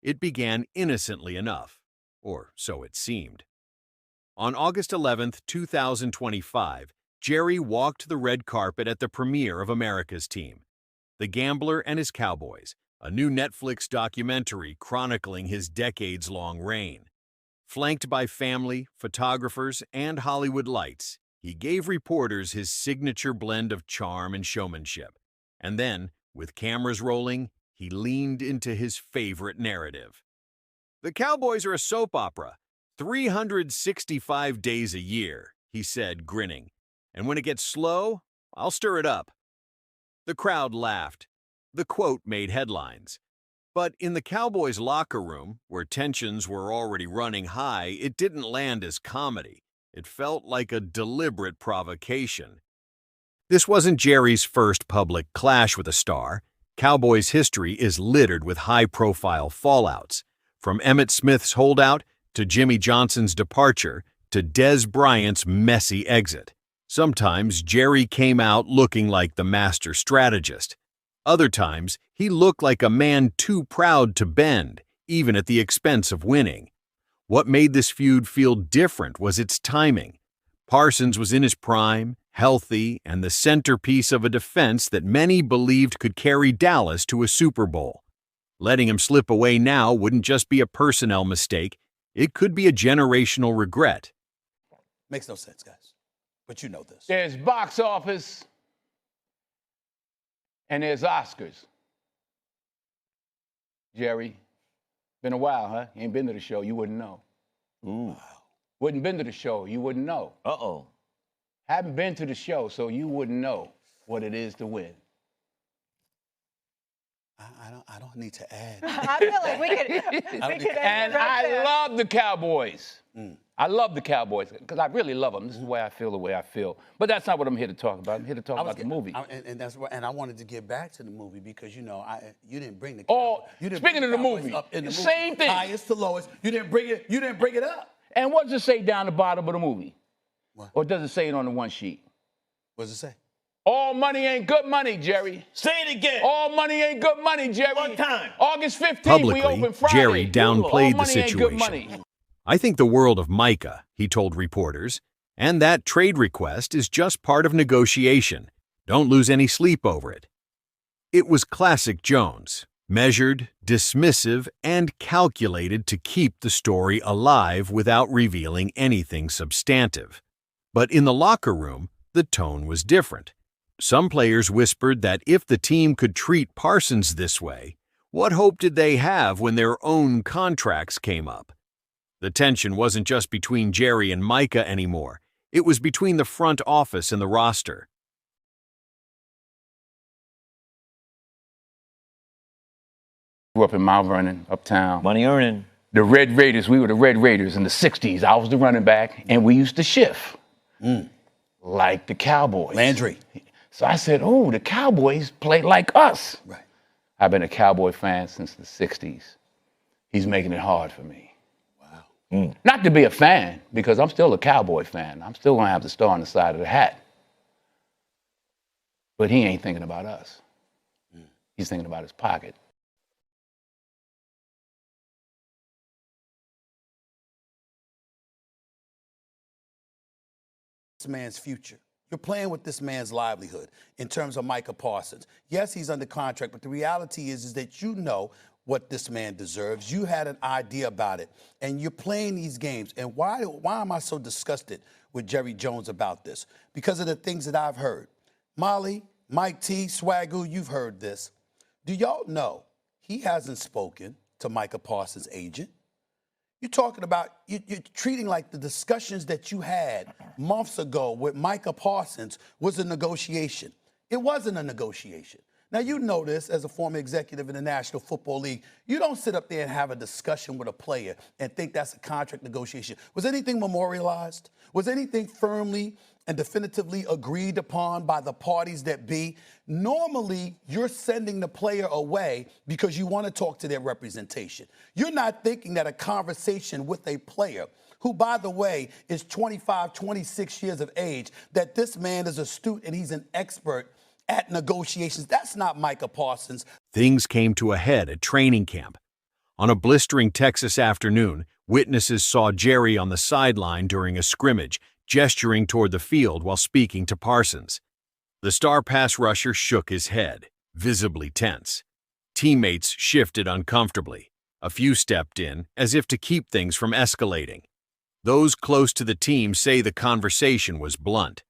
It began innocently enough, or so it seemed. On August 11, 2025, Jerry walked the red carpet at the premiere of America's team, The Gambler and His Cowboys, a new Netflix documentary chronicling his decades-long reign. Flanked by family, photographers, and Hollywood lights, he gave reporters his signature blend of charm and showmanship. And then, with cameras rolling, he leaned into his favorite narrative. "The Cowboys are a soap opera, 365 days a year," he said, grinning. "And when it gets slow, I'll stir it up." The crowd laughed. The quote made headlines. But in the Cowboys' locker room, where tensions were already running high, it didn't land as comedy. It felt like a deliberate provocation. This wasn't Jerry's first public clash with a star. Cowboys' history is littered with high-profile fallouts. From Emmitt Smith's holdout, to Jimmy Johnson's departure, to Dez Bryant's messy exit. Sometimes Jerry came out looking like the master strategist. Other times, he looked like a man too proud to bend, even at the expense of winning. What made this feud feel different was its timing. Parsons was in his prime, healthy, and the centerpiece of a defense that many believed could carry Dallas to a Super Bowl. Letting him slip away now wouldn't just be a personnel mistake, it could be a generational regret. Makes no sense, guys. But you know this. There's box office and there's Oscars. Jerry, been a while, huh? You ain't been to the show, you wouldn't know. Ooh. Wouldn't been to the show, you wouldn't know. Uh-oh. Haven't been to the show, so you wouldn't know what it is to win. I don't need to add. I feel like we could And I love the Cowboys. Mm. I love the Cowboys because I really love them. This is why I feel the way I feel. But that's not what I'm here to talk about. I'm here to talk about the movie. And I wanted to get back to the movie because you didn't bring the. Oh, you didn't speaking bring of the Cowboys movie, up in the same movie. thing. Highest to lowest. You didn't bring it. You didn't bring it up. And what does it say down the bottom of the movie? What? Or does it say it on the one sheet? What does it say? All money ain't good money, Jerry. Say it again. All money ain't good money, Jerry. One time. August 15th, Publicly, we open Friday. Jerry downplayed All the money ain't good situation. money. "I think the world of Micah," he told reporters, "and that trade request is just part of negotiation. Don't lose any sleep over it." It was classic Jones, measured, dismissive, and calculated to keep the story alive without revealing anything substantive. But in the locker room, the tone was different. Some players whispered that if the team could treat Parsons this way, what hope did they have when their own contracts came up? The tension wasn't just between Jerry and Micah anymore. It was between the front office and the roster. Grew up in Mount Vernon, uptown. Money earning. The Red Raiders, we were the Red Raiders in the 60s. I was the running back, and we used to shift like the Cowboys. Landry. So I said, oh, the Cowboys play like us. Right. I've been a Cowboy fan since the 60s. He's making it hard for me. Wow. Not to be a fan, because I'm still a Cowboy fan. I'm still going to have the star on the side of the hat. But he ain't thinking about us. He's thinking about his pocket. This man's future. You're playing with this man's livelihood in terms of Micah Parsons. Yes, he's under contract, but the reality is that you know what this man deserves. You had an idea about it, and you're playing these games. And why am I so disgusted with Jerry Jones about this? Because of the things that I've heard. Molly, Mike T, Swagoo, you've heard this. Do y'all know he hasn't spoken to Micah Parsons' agent? You're talking about, you're treating like the discussions that you had months ago with Micah Parsons was a negotiation. It wasn't a negotiation. Now, you know this as a former executive in the National Football League. You don't sit up there and have a discussion with a player and think that's a contract negotiation. Was anything memorialized? Was anything firmly and definitively agreed upon by the parties that be? Normally, you're sending the player away because you want to talk to their representation. You're not thinking that a conversation with a player who, by the way, is 25, 26 years of age, that this man is astute and he's an expert at negotiations. That's not Micah Parsons. Things came to a head at training camp. On a blistering Texas afternoon, witnesses saw Jerry on the sideline during a scrimmage, gesturing toward the field while speaking to Parsons. The star pass rusher shook his head, visibly tense. Teammates shifted uncomfortably. A few stepped in, as if to keep things from escalating. Those close to the team say the conversation was blunt.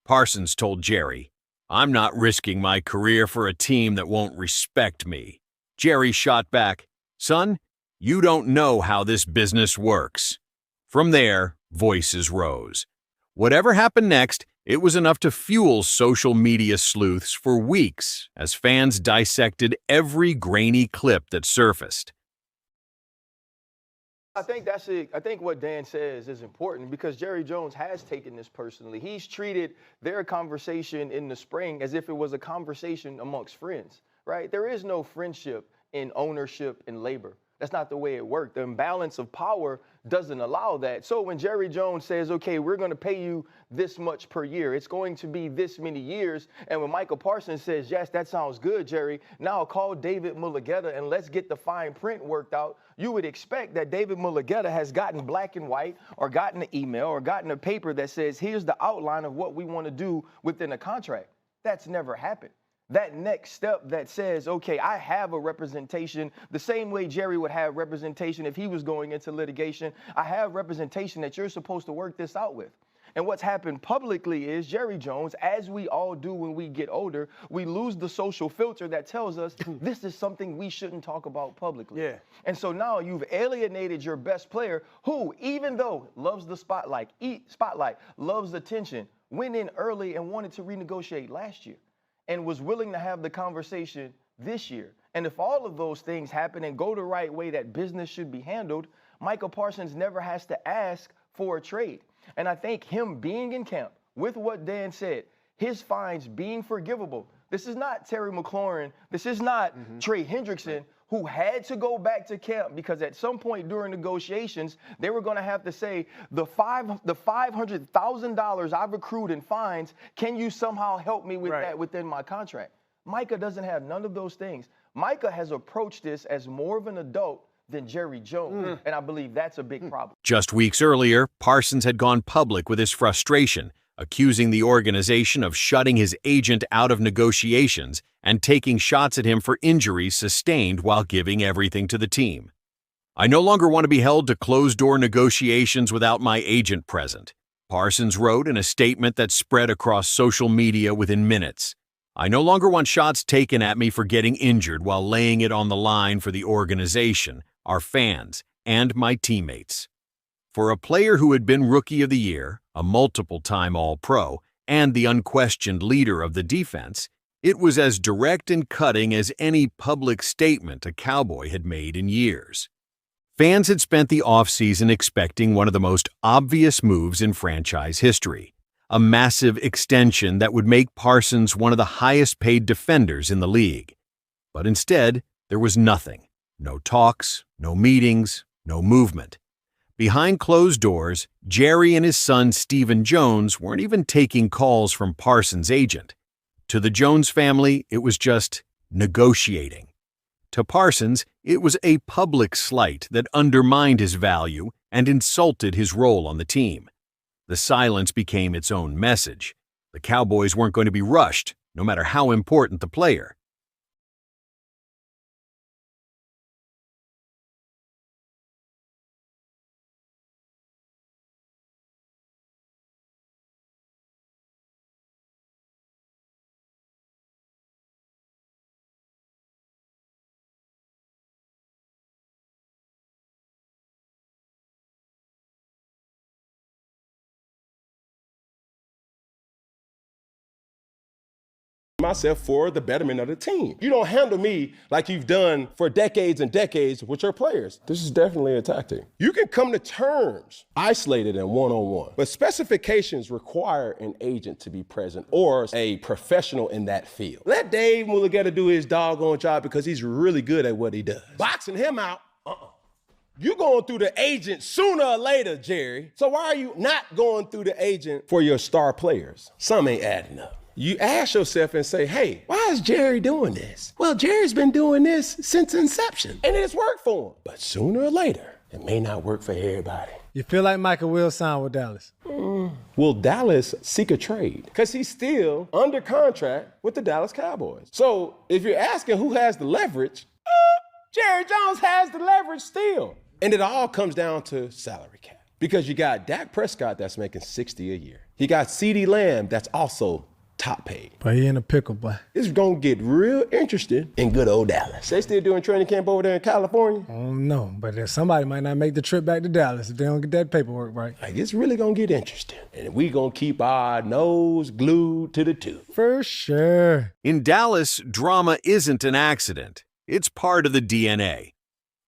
Parsons told Jerry, "I'm not risking my career for a team that won't respect me." Jerry shot back, "Son, you don't know how this business works." From there, voices rose. Whatever happened next, it was enough to fuel social media sleuths for weeks as fans dissected every grainy clip that surfaced. I think what Dan says is important because Jerry Jones has taken this personally. He's treated their conversation in the spring as if it was a conversation amongst friends, right? There is no friendship in ownership and labor. That's not the way it worked. The imbalance of power doesn't allow that. So when Jerry Jones says, okay, we're going to pay you this much per year, it's going to be this many years. And when Micah Parsons says, yes, that sounds good, Jerry, now call David Mulugeta and let's get the fine print worked out. You would expect that David Mulugeta has gotten black and white or gotten an email or gotten a paper that says, here's the outline of what we want to do within a contract. That's never happened. That next step that says, okay, I have a representation, the same way Jerry would have representation if he was going into litigation. I have representation that you're supposed to work this out with. And what's happened publicly is Jerry Jones, as we all do when we get older, we lose the social filter that tells us this is something we shouldn't talk about publicly. Yeah. And so now you've alienated your best player who, even though loves the spotlight, loves attention, went in early and wanted to renegotiate last year and was willing to have the conversation this year. And if all of those things happen and go the right way that business should be handled, Micah Parsons never has to ask for a trade. And I think him being in camp with what Dan said, his fines being forgivable. This is not Terry McLaurin. This is not Trey Hendrickson, who had to go back to camp because at some point during negotiations, they were going to have to say, the $500,000 I've accrued in fines, can you somehow help me with that within my contract? Micah doesn't have none of those things. Micah has approached this as more of an adult than Jerry Jones, and I believe that's a big problem. Just weeks earlier, Parsons had gone public with his frustration, accusing the organization of shutting his agent out of negotiations and taking shots at him for injuries sustained while giving everything to the team. "I no longer want to be held to closed-door negotiations without my agent present," Parsons wrote in a statement that spread across social media within minutes. "I no longer want shots taken at me for getting injured while laying it on the line for the organization, our fans, and my teammates." For a player who had been Rookie of the Year, a multiple-time All-Pro, and the unquestioned leader of the defense, it was as direct and cutting as any public statement a Cowboy had made in years. Fans had spent the offseason expecting one of the most obvious moves in franchise history, a massive extension that would make Parsons one of the highest-paid defenders in the league. But instead, there was nothing. No talks, no meetings, no movement. Behind closed doors, Jerry and his son Stephen Jones weren't even taking calls from Parsons' agent. To the Jones family, it was just negotiating. To Parsons, it was a public slight that undermined his value and insulted his role on the team. The silence became its own message. The Cowboys weren't going to be rushed, no matter how important the player. myself for the betterment of the team. You don't handle me like you've done for decades and decades with your players. This is definitely a tactic. You can come to terms isolated and one-on-one, but specifications require an agent to be present or a professional in that field. Let Dave Mulugeta do his doggone job because he's really good at what he does. Boxing him out, You're going through the agent sooner or later, Jerry. So why are you not going through the agent for your star players? Some ain't adding up. You ask yourself and say, hey, why is Jerry doing this? Well, Jerry's been doing this since inception, and it's worked for him. But sooner or later, it may not work for everybody. You feel like Micah will sign with Dallas? Will Dallas seek a trade? Because he's still under contract with the Dallas Cowboys. So if you're asking who has the leverage, Jerry Jones has the leverage still. And it all comes down to salary cap. Because you got Dak Prescott that's making $60 a year. You got CeeDee Lamb that's also top paid. But he in a pickle, boy. It's gonna get real interesting in good old Dallas. They still doing training camp over there in California? I don't know, but somebody might not make the trip back to Dallas if they don't get that paperwork right. Like, it's really gonna get interesting. And we gonna keep our nose glued to the tube. For sure. In Dallas, drama isn't an accident. It's part of the DNA.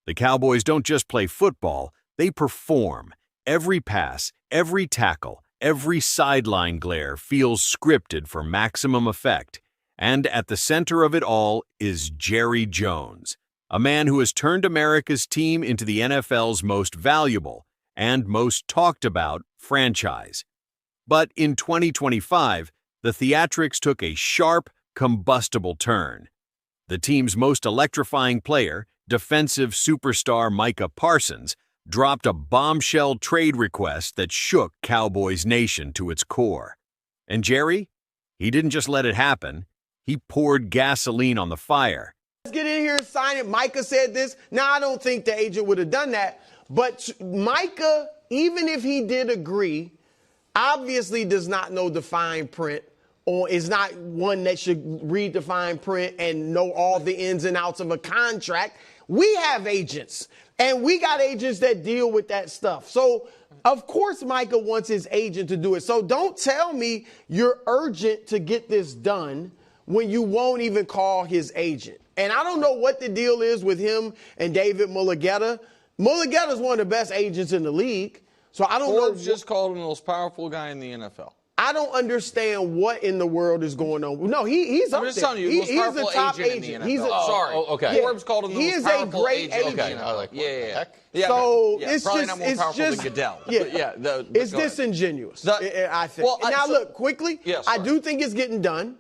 The Cowboys don't just play football, they perform. Every pass, every tackle, every sideline glare feels scripted for maximum effect. And at the center of it all is Jerry Jones, a man who has turned America's team into the NFL's most valuable and most talked about franchise. But in 2025, the theatrics took a sharp, combustible turn. The team's most electrifying player, defensive superstar Micah Parsons, dropped a bombshell trade request that shook Cowboys Nation to its core. And Jerry? He didn't just let it happen. He poured gasoline on the fire. Let's get in here and sign it. Micah said this. Now, I don't think the agent would have done that. But Micah, even if he did agree, obviously does not know the fine print, or is not one that should read the fine print and know all the ins and outs of a contract. We have agents, and we got agents that deal with that stuff. So, of course, Micah wants his agent to do it. So don't tell me you're urgent to get this done when you won't even call his agent. And I don't know what the deal is with him and David Mulligetta. Mulligetta's one of the best agents in the league. So I don't know. Forbes just called him the most powerful guy in the NFL. I don't understand what in the world is going on. No, he's up there. I'm just telling you, He's a top agent. In the NFL. Sorry. Okay. Forbes called him the most powerful great agent. Okay. I like, Yeah. So yeah, it's probably just, not more powerful than Goodell. Yeah, it's disingenuous. I think. Well, now look quickly. Yeah, I do think it's getting done.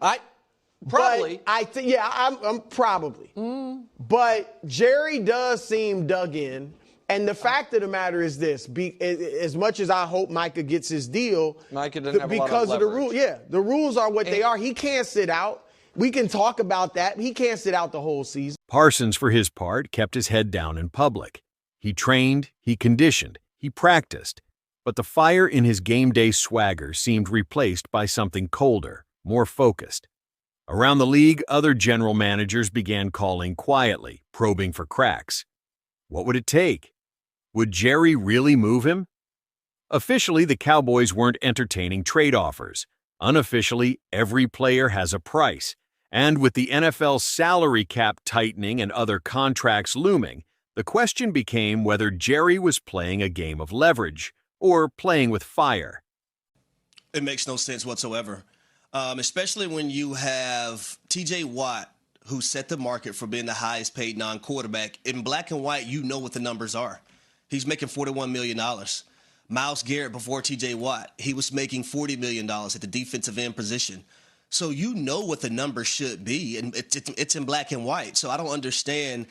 Probably. I think. Yeah, I'm probably. But Jerry does seem dug in. And the fact of the matter is this: as much as I hope Micah gets his deal, Micah doesn't have a lot because of the rule. Yeah, the rules are what they are. He can't sit out. We can talk about that. He can't sit out the whole season. Parsons, for his part, kept his head down in public. He trained, he conditioned, he practiced. But the fire in his game day swagger seemed replaced by something colder, more focused. Around the league, other general managers began calling quietly, probing for cracks. What would it take? Would Jerry really move him? Officially, the Cowboys weren't entertaining trade offers. Unofficially, every player has a price. And with the NFL salary cap tightening and other contracts looming, the question became whether Jerry was playing a game of leverage or playing with fire. It makes no sense whatsoever, especially when you have T.J. Watt, who set the market for being the highest paid non-quarterback. In black and white, you know what the numbers are. He's making $41 million. Myles Garrett, before T.J. Watt, he was making $40 million at the defensive end position. So you know what the numbers should be, and it's in black and white. So I don't understand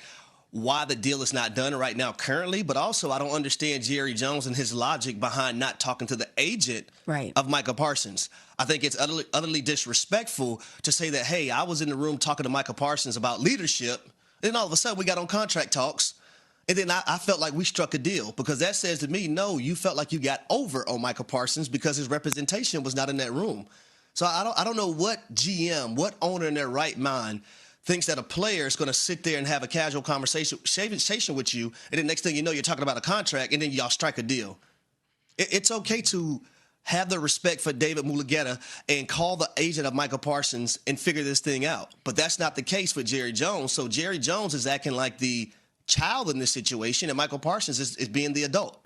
why the deal is not done right now currently, but also I don't understand Jerry Jones and his logic behind not talking to the agent of Micah Parsons. I think it's utterly disrespectful to say that, hey, I was in the room talking to Micah Parsons about leadership, and then all of a sudden we got on contract talks, and then I felt like we struck a deal, because that says to me, no, you felt like you got over on Micah Parsons because his representation was not in that room. So I don't know what GM, what owner in their right mind thinks that a player is going to sit there and have a casual conversation with you, and then next thing you know, you're talking about a contract, and then y'all strike a deal. It's okay to have the respect for David Mulligetta and call the agent of Micah Parsons and figure this thing out. But that's not the case for Jerry Jones. So Jerry Jones is acting like the child in this situation, and Michael Parsons is being the adult.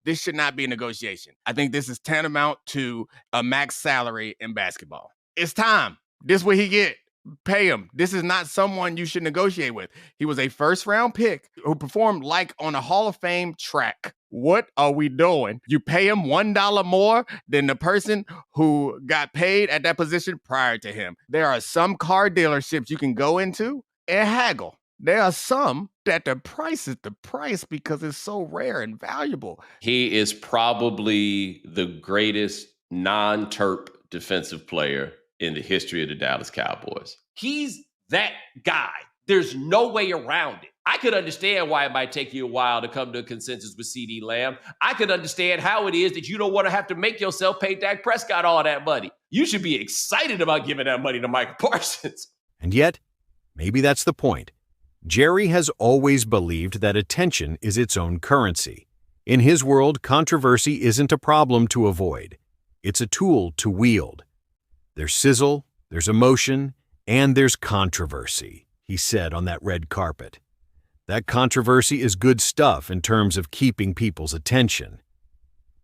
This should not be a negotiation. I think this is tantamount to a max salary in basketball. It's time. This is what he get. Pay him. This is not someone you should negotiate with. He was a first-round pick who performed like on a Hall of Fame track. What are we doing? You pay him $1 more than the person who got paid at that position prior to him. There are some car dealerships you can go into and haggle. There are some that the price is the price because it's so rare and valuable. He is probably the greatest non-Terp defensive player in the history of the Dallas Cowboys. He's that guy. There's no way around it. I could understand why it might take you a while to come to a consensus with CeeDee Lamb. I could understand how it is that you don't want to have to make yourself pay Dak Prescott all that money. You should be excited about giving that money to Micah Parsons. And yet, maybe that's the point. Jerry has always believed that attention is its own currency. In his world, controversy isn't a problem to avoid. It's a tool to wield. There's sizzle, there's emotion, and there's controversy, he said on that red carpet. That controversy is good stuff in terms of keeping people's attention.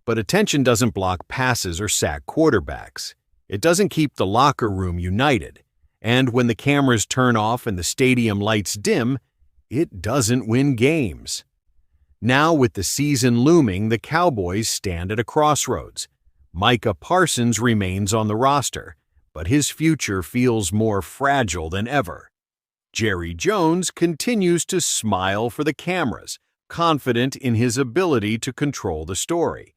But attention doesn't block passes or sack quarterbacks. It doesn't keep the locker room united. And when the cameras turn off and the stadium lights dim, it doesn't win games. Now, with the season looming, the Cowboys stand at a crossroads. Micah Parsons remains on the roster, but his future feels more fragile than ever. Jerry Jones continues to smile for the cameras, confident in his ability to control the story.